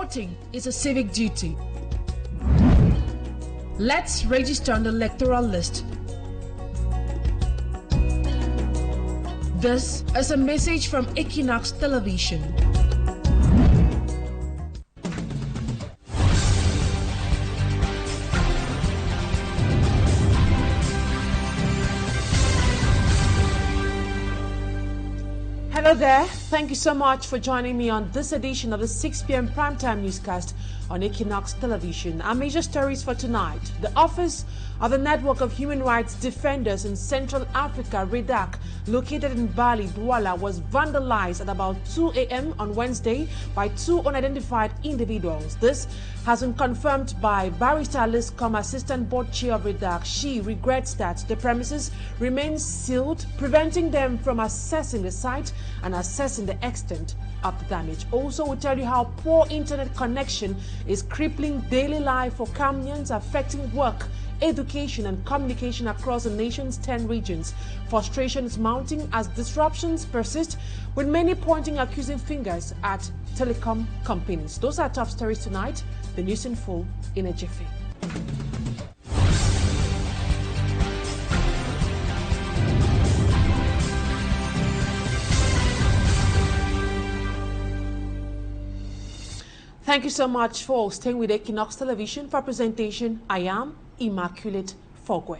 Voting is a civic duty. Let's register on the electoral list. This is a message from Equinoxe television. Hello there. Thank you so much for joining me on this edition of the 6 p.m. primetime newscast on Equinoxe television. Our major stories for tonight: the office of the Network of Human Rights Defenders in Central Africa, REDAC, located in Bali, Douala, was vandalized at about 2 a.m. on Wednesday by two unidentified individuals. This has been confirmed by Barrister Alice Com, Assistant Board Chair of REDAC. She regrets that the premises remain sealed, preventing them from accessing the site and assessing the extent of the damage. Also, we'll tell you how poor internet connection is crippling daily life for Cameroonians, affecting work, education and communication across the nation's 10 regions. Frustration is mounting as disruptions persist, with many pointing accusing fingers at telecom companies. Those are top stories tonight. The news in full in a jiffy. Thank you so much for staying with Equinoxe television. For presentation, I am Immaculate Fogwe.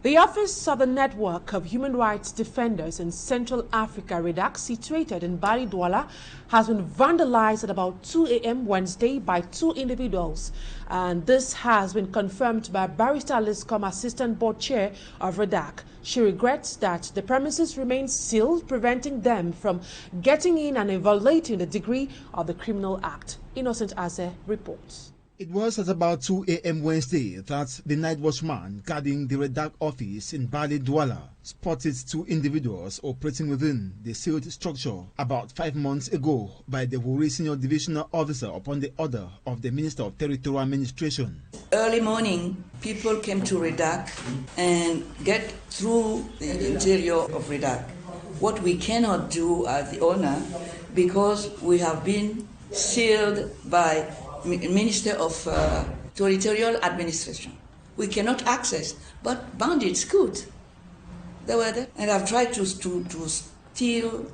The office of the Network of Human Rights Defenders in Central Africa, REDAC, situated in Bali, Douala, has been vandalized at about 2 a.m. Wednesday by two individuals. And this has been confirmed by Barrister Alice Com, Assistant Board Chair of REDAC. She regrets that the premises remain sealed, preventing them from getting in and evaluating the degree of the criminal act. Innocent Aze reports. It was at about 2 a.m. Wednesday that the night watchman guarding the REDAC office in Bali, Douala, spotted two individuals operating within the sealed structure about 5 months ago by the Wuri Senior Divisional Officer upon the order of the Minister of Territorial Administration. Early morning, people came to REDAC and get through the interior of REDAC. What we cannot do as the owner, because we have been sealed by Minister of Territorial Administration. We cannot access, but bandits could. They were there, and I've tried to steal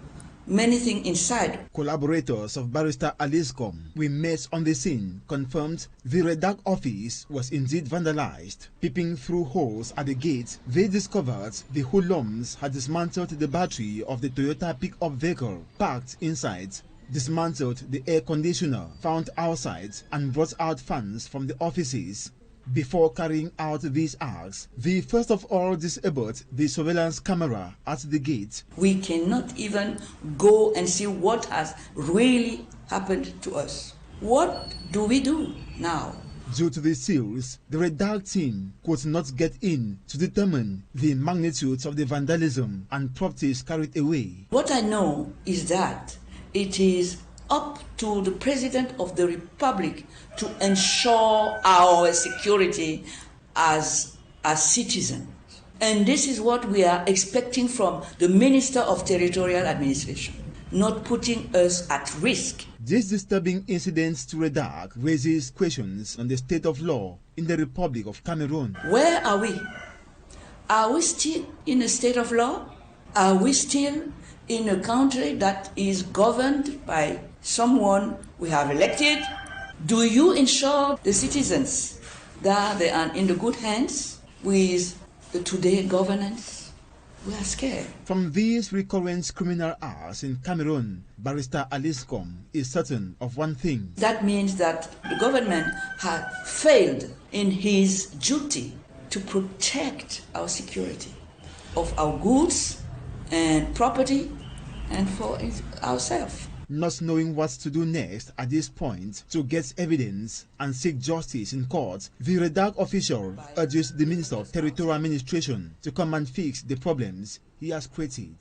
many things inside. Collaborators of Barrister Alice Com we met on the scene confirmed the REDAC office was indeed vandalized. Peeping through holes at the gate, they discovered the hoodlums had dismantled the battery of the Toyota pickup vehicle parked inside, dismantled the air conditioner found outside, and brought out fans from the offices. Before carrying out these acts, they first of all disabled the surveillance camera at the gate. We cannot even go and see what has really happened to us. What do we do now? Due to the seals, the REDAC team could not get in to determine the magnitude of the vandalism and properties carried away. What I know is that it is up to the President of the Republic to ensure our security as citizens. And this is what we are expecting from the Minister of Territorial Administration, not putting us at risk. This disturbing incident to REDAC raises questions on the state of law in the Republic of Cameroon. Where are we? Are we still in a state of law? Are we still in a country that is governed by someone we have elected? Do you ensure the citizens that they are in the good hands with the today governance? We are scared. From these recurrent criminal acts in Cameroon, Barrister Alice Com is certain of one thing. That means that the government has failed in his duty to protect our security of our goods and property and for ourselves. Not knowing what to do next at this point to get evidence and seek justice in court, the REDAC official urges the Minister of Territorial Administration to come and fix the problems he has created.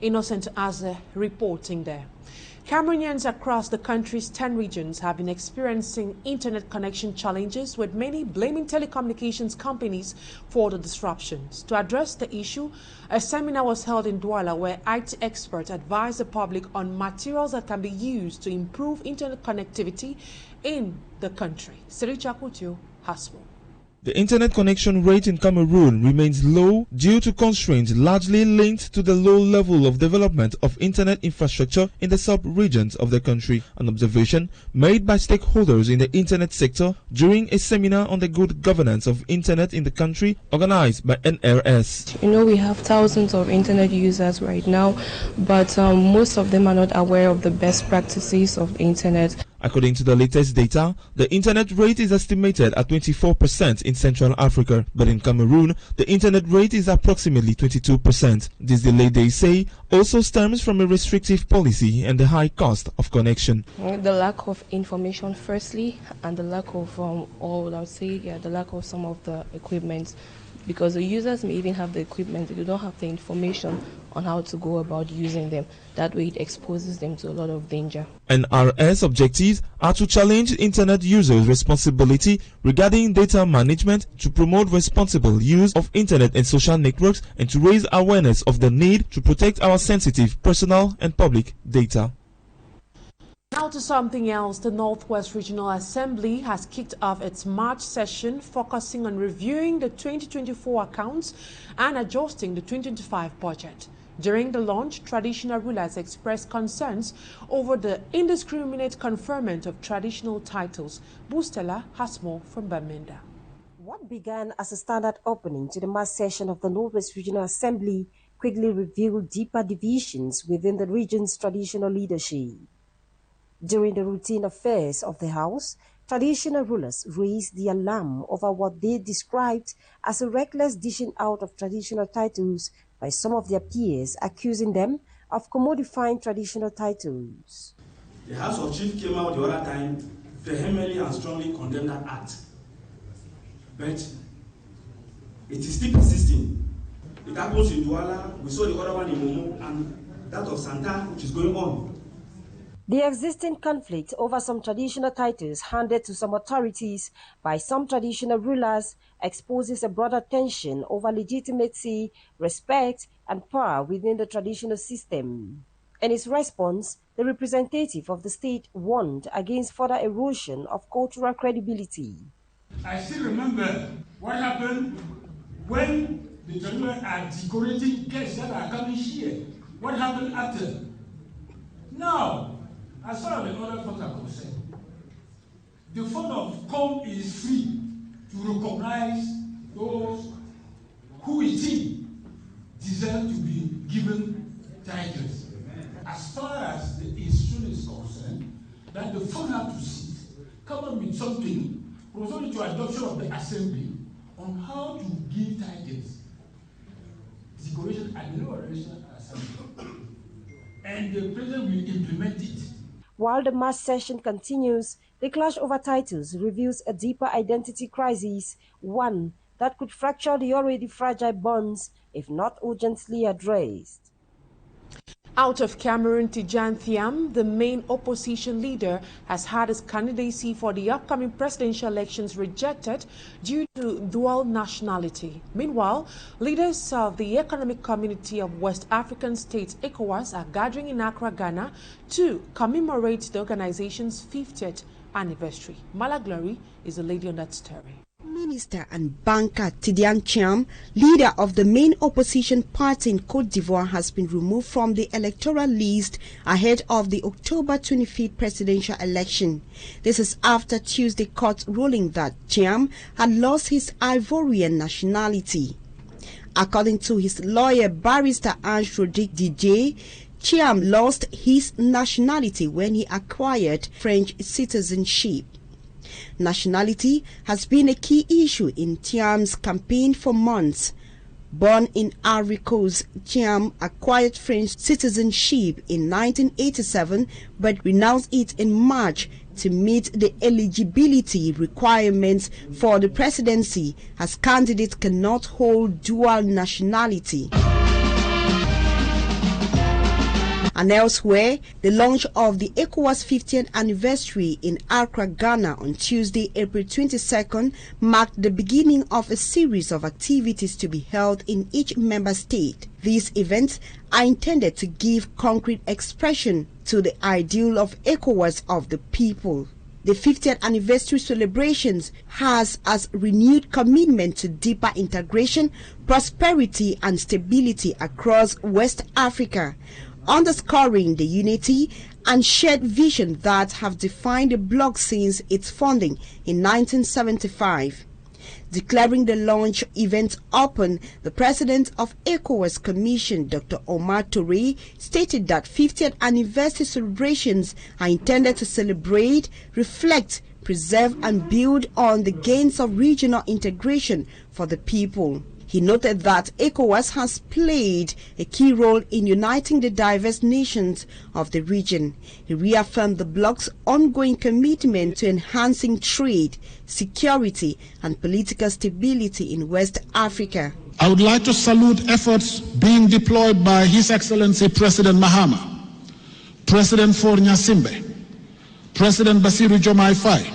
Innocent Aze reporting there. Cameroonians across the country's 10 regions have been experiencing internet connection challenges, with many blaming telecommunications companies for the disruptions. To address the issue, a seminar was held in Douala where IT experts advised the public on materials that can be used to improve internet connectivity in the country. Sericha Kutio has more. The internet connection rate in Cameroon remains low due to constraints largely linked to the low level of development of internet infrastructure in the sub-regions of the country. An observation made by stakeholders in the internet sector during a seminar on the good governance of internet in the country organized by NRS. You know, we have thousands of internet users right now, but most of them are not aware of the best practices of the internet. According to the latest data, the internet rate is estimated at 24% in Central Africa, but in Cameroon, the internet rate is approximately 22%. This delay, they say, also stems from a restrictive policy and the high cost of connection. The lack of information, firstly, and the lack of the lack of some of the equipment, because the users may even have the equipment, but they don't have the information on how to go about using them. That way it exposes them to a lot of danger. NRS objectives are to challenge internet users' responsibility regarding data management, to promote responsible use of internet and social networks, and to raise awareness of the need to protect our sensitive personal and public data. Now to something else. The Northwest Regional Assembly has kicked off its March session, focusing on reviewing the 2024 accounts and adjusting the 2025 budget. During the launch, traditional rulers expressed concerns over the indiscriminate conferment of traditional titles. Bustela has more from Bamenda. What began as a standard opening to the March session of the Northwest Regional Assembly quickly revealed deeper divisions within the region's traditional leadership. During the routine affairs of the House, traditional rulers raised the alarm over what they described as a reckless dishing out of traditional titles by some of their peers, accusing them of commodifying traditional titles. The House of Chiefs came out the other time vehemently and strongly condemned that act. But it is still persisting. It happens in Douala, we saw the other one in Momo, and that of Santa, which is going on. The existing conflict over some traditional titles handed to some authorities by some traditional rulers exposes a broader tension over legitimacy, respect, and power within the traditional system. In its response, the representative of the state warned against further erosion of cultural credibility. I still remember what happened when the traditional are decorating guests that are coming here. What happened after? Now, as far as the other folks are concerned, the fund of COM is free to recognize those who we think deserve to be given titles. As far as the institution is concerned, that the fund have to sit, come up with something, proposing to adoption of the assembly on how to give titles, decoration at the lower regional assembly, and the president will implement it. While the March session continues, the clash over titles reveals a deeper identity crisis, one that could fracture the already fragile bonds if not urgently addressed. Out of Cameroon, Tijan Thiam, the main opposition leader, has had his candidacy for the upcoming presidential elections rejected due to dual nationality. Meanwhile, leaders of the Economic Community of West African States, ECOWAS, are gathering in Accra, Ghana, to commemorate the organization's 50th anniversary. Mala Glory is the lady on that story. Minister and banker Tidiane Thiam, leader of the main opposition party in Côte d'Ivoire, has been removed from the electoral list ahead of the October 25th presidential election. This is after Tuesday court ruling that Thiam had lost his Ivorian nationality. According to his lawyer, barrister Ange Rodrigue Didier, Thiam lost his nationality when he acquired French citizenship. Nationality has been a key issue in Thiam's campaign for months. Born in Ivory Coast, Thiam acquired French citizenship in 1987 but renounced it in March to meet the eligibility requirements for the presidency, as candidates cannot hold dual nationality. And elsewhere, the launch of the ECOWAS 50th anniversary in Accra, Ghana on Tuesday, April 22nd marked the beginning of a series of activities to be held in each member state. These events are intended to give concrete expression to the ideal of ECOWAS of the people. The 50th anniversary celebrations has as renewed commitment to deeper integration, prosperity and stability across West Africa, underscoring the unity and shared vision that have defined the bloc since its founding in 1975. Declaring the launch event open, the president of ECOWAS Commission, Dr. Omar Touré, stated that 50th anniversary celebrations are intended to celebrate, reflect, preserve and build on the gains of regional integration for the people. He noted that ECOWAS has played a key role in uniting the diverse nations of the region. He reaffirmed the bloc's ongoing commitment to enhancing trade, security, and political stability in West Africa. I would like to salute efforts being deployed by His Excellency President Mahama, President Faure Gnassingbé, President Bassirou Diomaye Faye,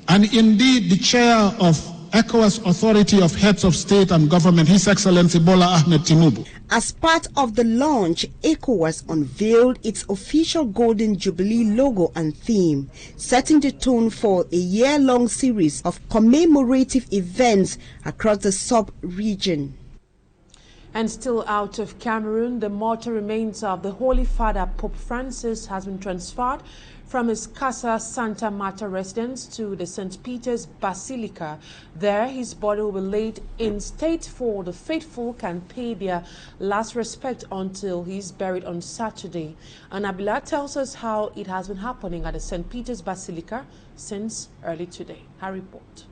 and indeed the chair of ECOWAS Authority of Heads of State and Government, His Excellency Bola Ahmed Tinubu. As part of the launch, ECOWAS unveiled its official Golden Jubilee logo and theme, setting the tone for a year-long series of commemorative events across the sub-region. And still out of Cameroon, the mortal remains of the Holy Father Pope Francis has been transferred from his Casa Santa Marta residence to the St. Peter's Basilica. There, his body will be laid in state for the faithful can pay their last respect until he is buried on Saturday. And Abila tells us how it has been happening at the St. Peter's Basilica since early today. Her report.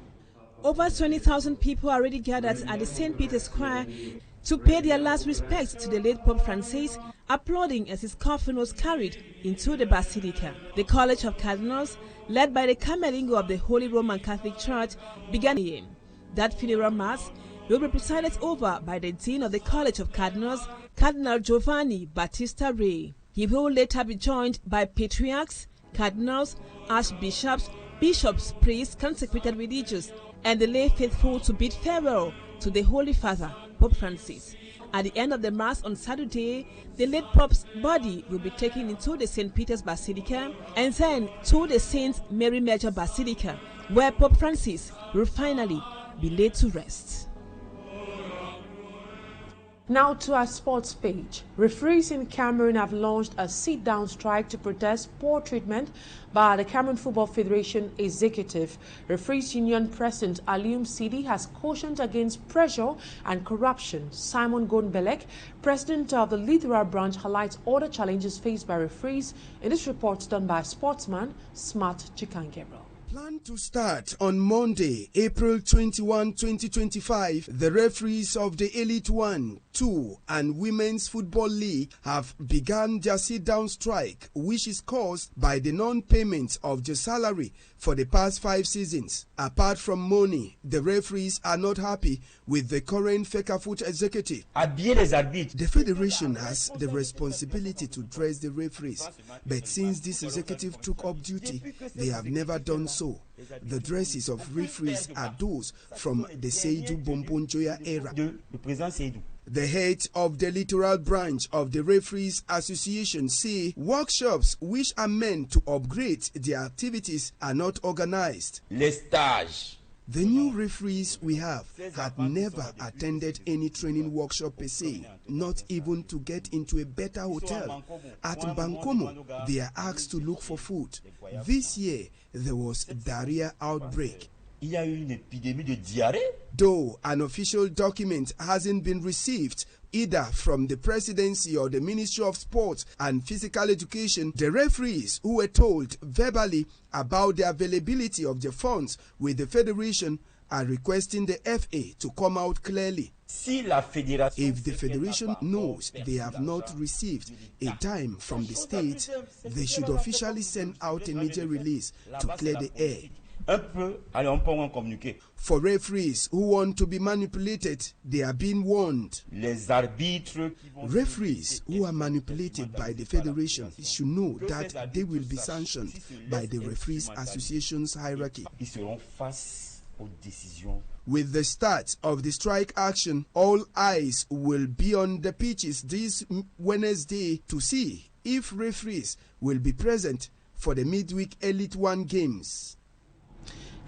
Over 20,000 people are already gathered at the St. Peter's Square to pay their last respects to the late Pope Francis, applauding as his coffin was carried into the Basilica. The College of Cardinals, led by the Camerlengo of the Holy Roman Catholic Church, began here. That funeral mass will be presided over by the Dean of the College of Cardinals, Cardinal Giovanni Battista Re. He will later be joined by patriarchs, cardinals, archbishops, bishops, priests, consecrated religious, and the lay faithful to bid farewell to the Holy Father, Pope Francis. At the end of the Mass on Saturday, the late Pope's body will be taken into the St. Peter's Basilica and then to the St. Mary Major Basilica, where Pope Francis will finally be laid to rest. Now to our sports page. Referees in Cameroon have launched a sit-down strike to protest poor treatment by the Cameroon Football Federation executive. Referees Union President Alium Sidi has cautioned against pressure and corruption. Simon Gonbelek, president of the Littoral Branch, highlights all the challenges faced by referees in this report done by sportsman Smart Chikangero. Planned to start on Monday, April 21, 2025, the referees of the Elite 1, 2 and Women's Football League have begun their sit-down strike, which is caused by the non-payment of the salary for the past 5 seasons. Apart from money, the referees are not happy with the current FECAFOOT executive. The federation has the responsibility to dress the referees, but since this executive took up duty, they have never done so. The dresses of referees are those from the Seydou Bombonjoya era. The head of the Littoral Branch of the Referees Association say workshops which are meant to upgrade their activities are not organized. The new referees we have had never attended any training workshop per se, not even to get into a better hotel. At Bankomo, they are asked to look for food. This year, there was a diarrhea outbreak. Though an official document hasn't been received either from the presidency or the Ministry of Sports and Physical Education, the referees who were told verbally about the availability of the funds with the federation are requesting the FA to come out clearly. If the federation knows they have not received a dime from the state, they should officially send out a media release to clear the air. For referees who want to be manipulated, they are being warned. Referees who are manipulated by the federation should know that they will be sanctioned by the Referees Association's hierarchy. With the start of the strike action, all eyes will be on the pitches this Wednesday to see if referees will be present for the midweek Elite One games.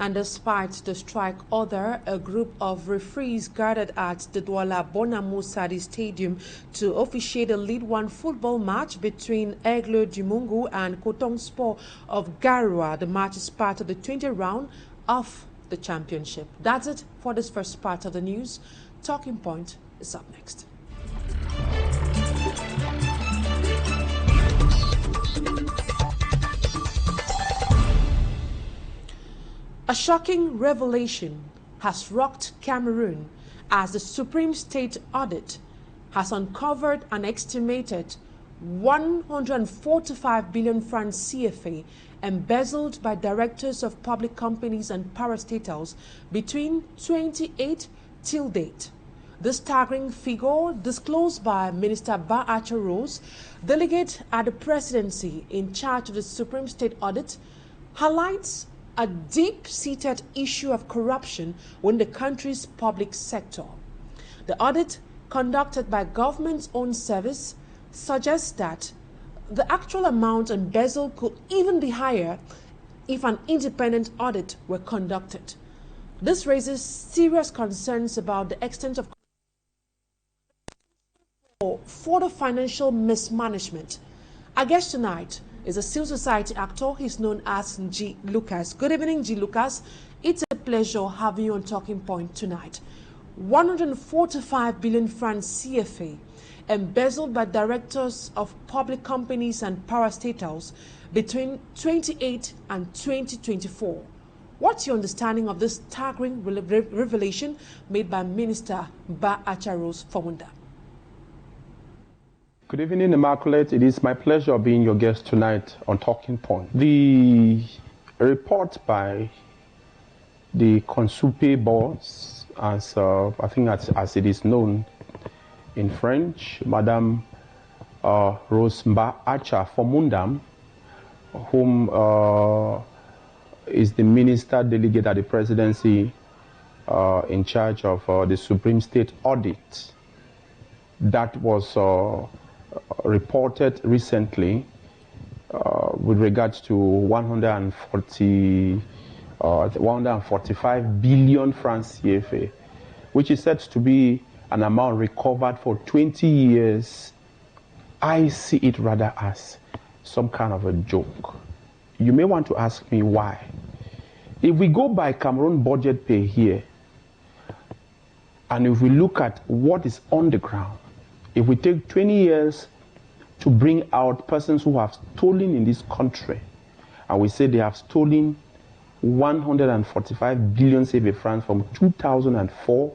And despite the strike order, a group of referees gathered at the Douala Bonamou Sadi Stadium to officiate the League One football match between Aigle du Mungu and Kotong Sport of Garua. The match is part of the 20th round of the championship. That's it for this first part of the news. Talking Point is up next. A shocking revelation has rocked Cameroon as the Supreme State Audit has uncovered an estimated 145 billion francs CFA embezzled by directors of public companies and parastatals between 28 till date. The staggering figure, disclosed by Minister Ba Acharos, delegate at the presidency in charge of the Supreme State Audit, highlights a deep-seated issue of corruption within the country's public sector. The audit, conducted by government's own service, suggests that the actual amount embezzled could even be higher if an independent audit were conducted. This raises serious concerns about the extent of for the financial mismanagement. Our guest tonight is a civil society actor. He's known as NJI Lucas. Good evening, NJI Lucas. It's a pleasure having you on Talking Point tonight. 145 billion francs CFA embezzled by directors of public companies and parastatals between 2028 and 2024. What's your understanding of this staggering revelation made by Minister Ba Acharos Fomunda? Good evening, Immaculate. It is my pleasure being your guest tonight on Talking Point. The report by the Consupe boss, as I think as it is known in French, Madame Rose Ba Acha Fomunda, whom is the minister delegate at the presidency in charge of the Supreme State Audit. That was reported recently with regards to 145 billion francs CFA, which is said to be an amount recovered for 20 years. I see it rather as some kind of a joke. You may want to ask me why. If we go by Cameroon budget pay here, and if we look at what is on the ground, if we take 20 years to bring out persons who have stolen in this country, and we say they have stolen 145 billion CFA francs from 2004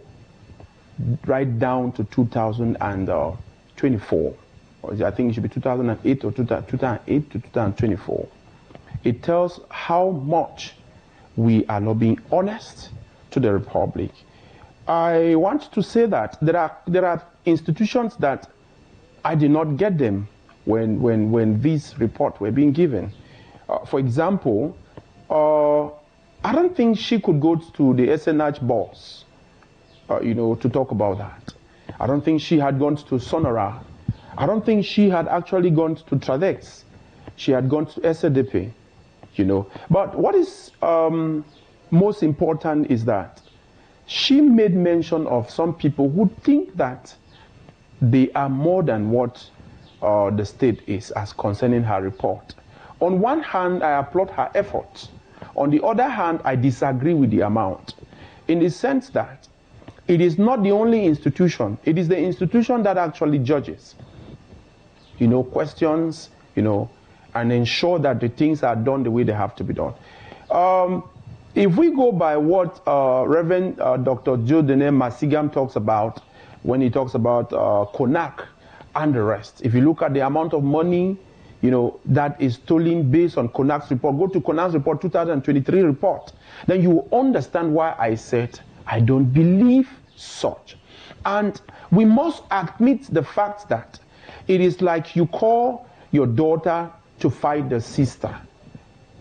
right down to 2024. I think it should be 2008 or 2008 to 2024. It tells how much we are not being honest to the Republic. I want to say that there are institutions that I did not get them when these reports were being given. For example, I don't think she could go to the SNH boss, to talk about that. I don't think she had gone to Sonora. I don't think she had actually gone to Tradex. She had gone to SDP, But what is most important is that she made mention of some people who think that they are more than what the state is as concerning her report. On one hand, I applaud her efforts. On the other hand, I disagree with the amount, in the sense that it is not the only institution. It is the institution that actually judges, questions, and ensure that the things are done the way they have to be done. If we go by what Reverend Dr. Jodene Masigam talks about when he talks about CONAC and the rest, if you look at the amount of money that is stolen based on Equinoxe report. Go to Equinoxe report 2023 report. Then you will understand why I said I don't believe such. And we must admit the fact that it is like you call your daughter to fight the sister.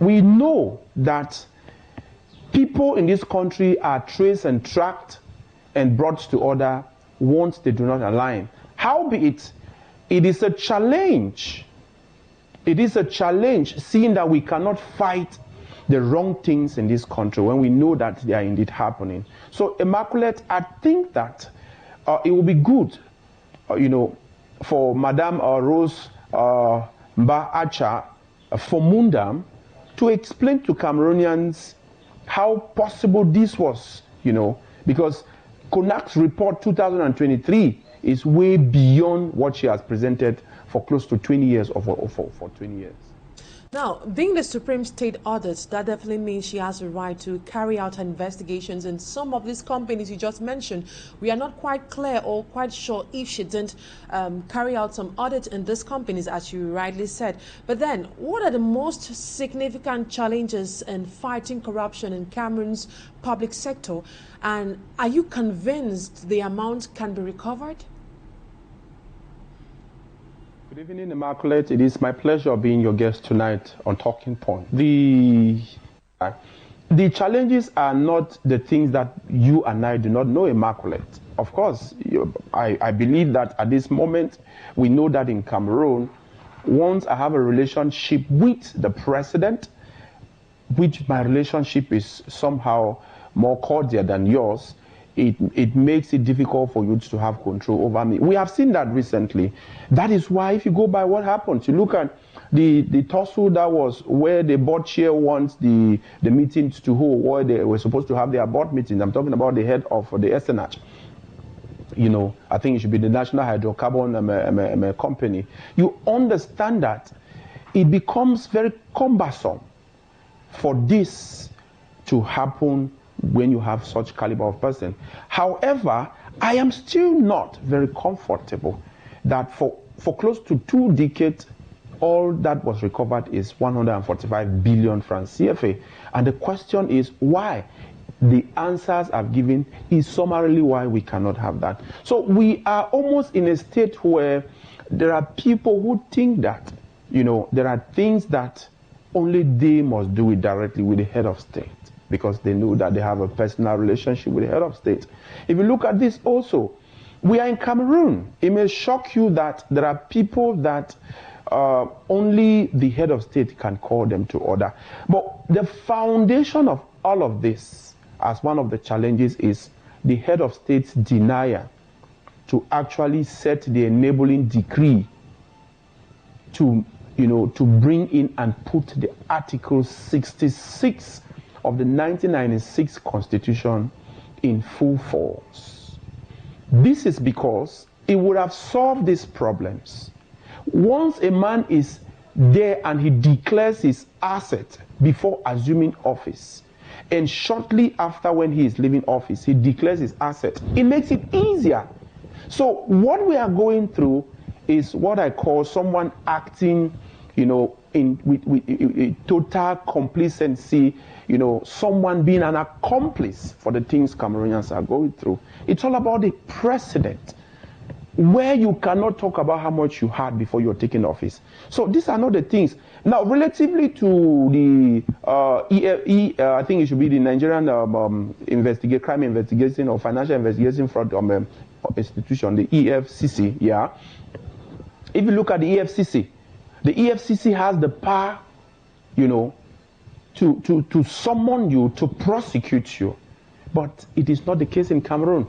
We know that people in this country are traced and tracked and brought to order once they do not align. Howbeit, it is a challenge. It is a challenge seeing that we cannot fight the wrong things in this country when we know that they are indeed happening. So, Immaculate, I think that it will be good, for Madame Rose Mba Acha for Mundam to explain to Cameroonians how possible this was, because Equinoxe report 2023 is way beyond what she has presented for close to 20 years or for 20 years. Now, being the Supreme State audit, that definitely means she has a right to carry out investigations. And some of these companies you just mentioned, we are not quite clear or quite sure if she didn't carry out some audit in these companies, as you rightly said. But then, what are the most significant challenges in fighting corruption in Cameroon's public sector? And are you convinced the amount can be recovered? Good evening, Immaculate. It is my pleasure being your guest tonight on Talking Point. The challenges are not the things that you and I do not know, Immaculate. Of course, I believe that at this moment, we know that in Cameroon, once I have a relationship with the president, which my relationship is somehow more cordial than yours, it makes it difficult for you to have control over me. We have seen that recently. That is why, if you go by what happened, you look at the tussle that was where the board chair wants the meetings to hold, where they were supposed to have their board meetings. I'm talking about the head of the SNH. I think it should be the National Hydrocarbon Company. You understand that it becomes very cumbersome for this to happen when you have such caliber of person. However, I am still not very comfortable that for close to 2 decades, all that was recovered is 145 billion francs CFA. And the question is why? The answers I've given is summarily why we cannot have that. So we are almost in a state where there are people who think that, there are things that only they must do it directly with the head of state, because they know that they have a personal relationship with the head of state. If you look at this also, we are in Cameroon. It may shock you that there are people that only the head of state can call them to order. But the foundation of all of this, as one of the challenges, is the head of state's denial to actually set the enabling decree to bring in and put the Article 66 of the 1996 Constitution in full force. This is because it would have solved these problems. Once a man is there and he declares his asset before assuming office, and shortly after when he is leaving office, he declares his asset, it makes it easier. So what we are going through is what I call someone acting, with total complacency, someone being an accomplice for the things Cameroonians are going through. It's all about the precedent, where you cannot talk about how much you had before you're taking office. So these are not the things. Now, relatively to the I think it should be the Nigerian crime investigation or financial investigation fraud institution, the EFCC, yeah. If you look at the EFCC has the power, to summon you, to prosecute you. But it is not the case in Cameroon.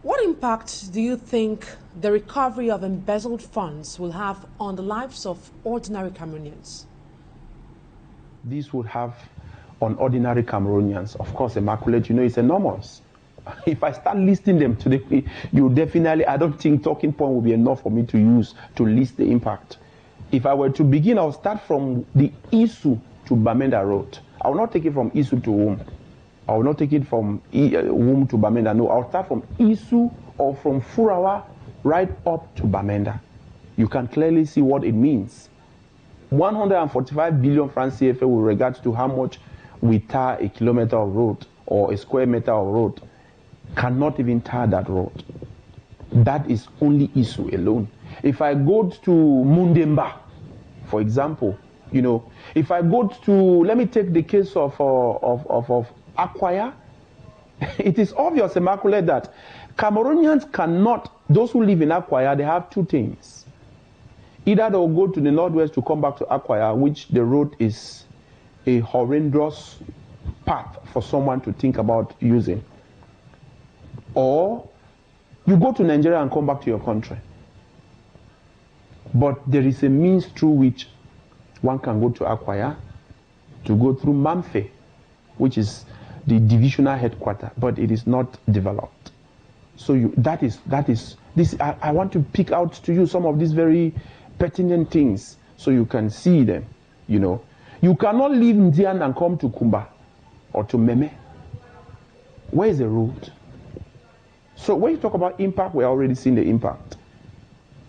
What impact do you think the recovery of embezzled funds will have on the lives of ordinary Cameroonians? This would have on ordinary Cameroonians. Of course, Immaculate, it's enormous. If I start listing them today, I don't think Talking Point will be enough for me to use to list the impact. If I were to begin, I'll start from the Isu to Bamenda Road. I will not take it from Isu to Wum. I will not take it from Wum to Bamenda. No, I'll start from Isu or from Furawa right up to Bamenda. You can clearly see what it means. 145 billion francs CFA with regards to how much we tar a kilometer of road or a square meter of road cannot even tar that road. That is only issue alone. If I go to Mundemba, for example, you know, if I go to, let me take the case of Akwaya, it is obvious, Immaculate, that Cameroonians cannot, those who live in Akwaya, they have two things. Either they'll go to the northwest to come back to Akwaya, which the road is a horrendous path for someone to think about using. Or you go to Nigeria and come back to your country. But there is a means through which one can go to Akwaya, to go through Mamfe, which is the divisional headquarters, but it is not developed. So I want to pick out to you some of these very pertinent things so you can see them, you know. You cannot leave Ndian and come to Kumba or to Meme. Where is the road? So when you talk about impact, we're already seeing the impact.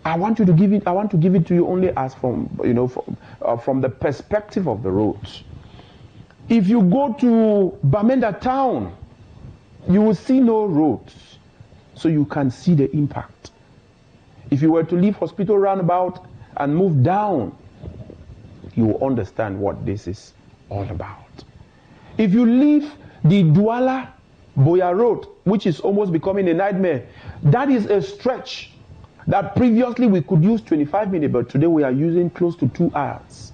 I want to give it to you only as from, you know, from the perspective of the roads. If you go to Bamenda town, you will see no roads, so you can see the impact. If you were to leave Hospital Roundabout and move down, you will understand what this is all about. If you leave the Douala Boya Road, which is almost becoming a nightmare, that is a stretch that previously we could use 25 minutes, but today we are using close to 2 hours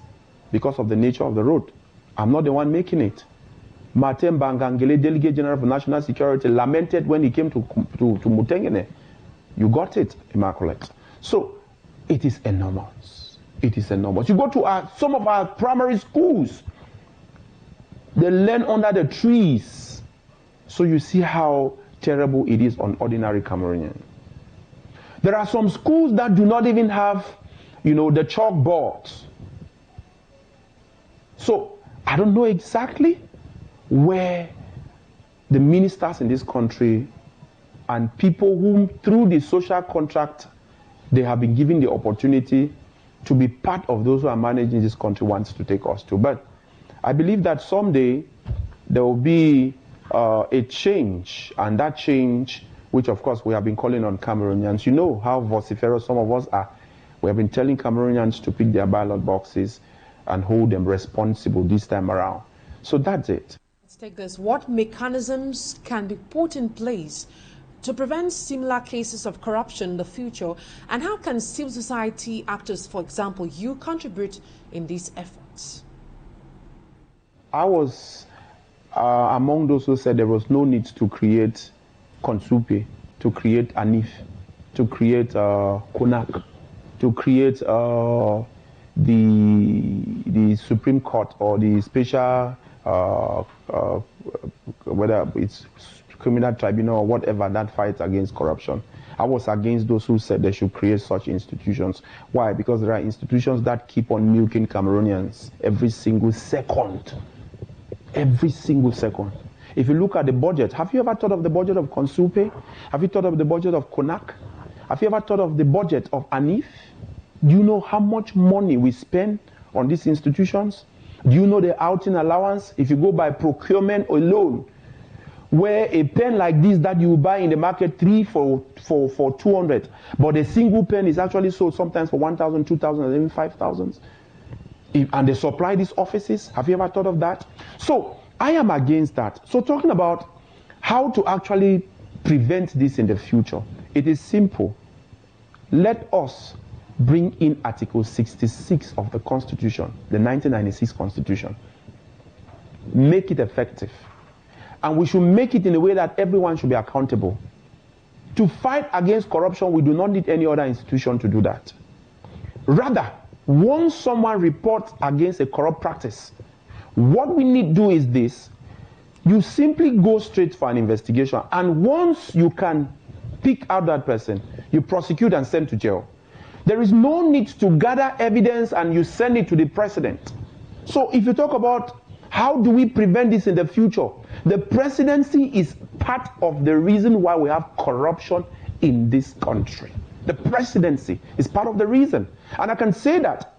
because of the nature of the road. I'm not the one making it. Martin Bangangele, Delegate General for National Security, lamented when he came to Mutengene. You got it, Immaculate. So it is enormous. It is enormous. You go to some of our primary schools, they learn under the trees. So you see how terrible it is on ordinary Cameroonian. There are some schools that do not even have, you know, the chalkboards. So I don't know exactly where the ministers in this country and people whom through the social contract they have been given the opportunity to be part of those who are managing this country wants to take us to. But I believe that someday there will be a change, and that change, which of course we have been calling on Cameroonians. You know how vociferous some of us are. We have been telling Cameroonians to pick their ballot boxes and hold them responsible this time around. So that's it. Let's take this. What mechanisms can be put in place to prevent similar cases of corruption in the future, and how can civil society actors, for example, you contribute in these efforts? I was among those who said there was no need to create Consupe, to create ANIF, to create CONAC, to create the Supreme Court or the special, whether it's criminal tribunal or whatever that fights against corruption. I was against those who said they should create such institutions. Why? Because there are institutions that keep on milking Cameroonians every single second. Every single second. If you look at the budget, have you ever thought of the budget of Consupe? Have you thought of the budget of CONAC? Have you ever thought of the budget of ANIF? Do you know how much money we spend on these institutions? Do you know the outing allowance? If you go by procurement alone, where a pen like this that you buy in the market 3 for 200, but a single pen is actually sold sometimes for 1,000, 2,000, and even 5,000. And they supply these offices. Have you ever thought of that? So I am against that. So talking about how to actually prevent this in the future, it is simple. Let us bring in Article 66 of the Constitution, the 1996 Constitution. Make it effective. And we should make it in a way that everyone should be accountable. To fight against corruption, we do not need any other institution to do that. Rather, once someone reports against a corrupt practice, what we need to do is this. You simply go straight for an investigation, and once you can pick out that person, you prosecute and send to jail. There is no need to gather evidence and you send it to the president. So if you talk about how do we prevent this in the future, the presidency is part of the reason why we have corruption in this country. The presidency is part of the reason. And I can say that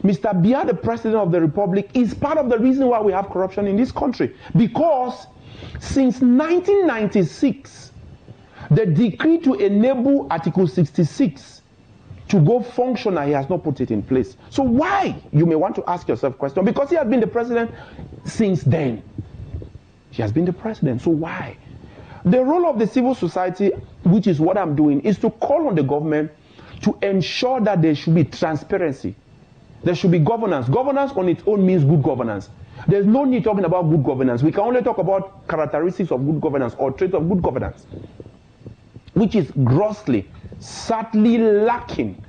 Mr. Biya, the President of the Republic, is part of the reason why we have corruption in this country. Because since 1996, the decree to enable Article 66 to go functional, he has not put it in place. So why? You may want to ask yourself a question. Because he has been the president since then. He has been the president, so why? The role of the civil society, which is what I'm doing, is to call on the government to ensure that there should be transparency. There should be governance. Governance on its own means good governance. There's no need talking about good governance. We can only talk about characteristics of good governance or traits of good governance, which is grossly, sadly lacking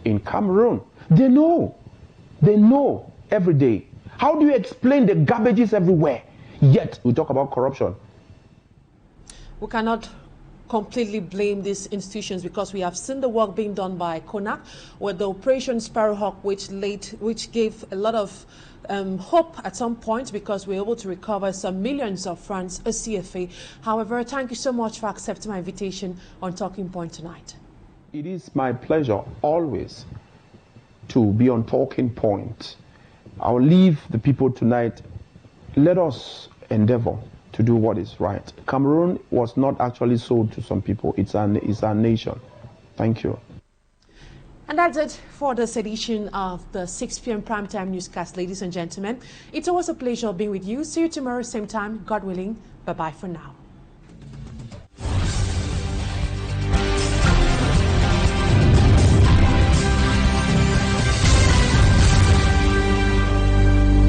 in Cameroon. They know every day. How do you explain the garbages everywhere? Yet we talk about corruption. We cannot completely blame these institutions because we have seen the work being done by Equinoxe with the Operation Sparrowhawk, which gave a lot of hope at some point because we were able to recover some millions of francs, a CFA. However, thank you so much for accepting my invitation on Talking Point tonight. It is my pleasure always to be on Talking Point. I'll leave the people tonight. Let us endeavor to do what is right. Cameroon was not actually sold to some people. It's our nation. Thank you. And that's it for this edition of the 6 p.m. Primetime Newscast, ladies and gentlemen. It's always a pleasure being with you. See you tomorrow, same time, God willing. Bye-bye for now.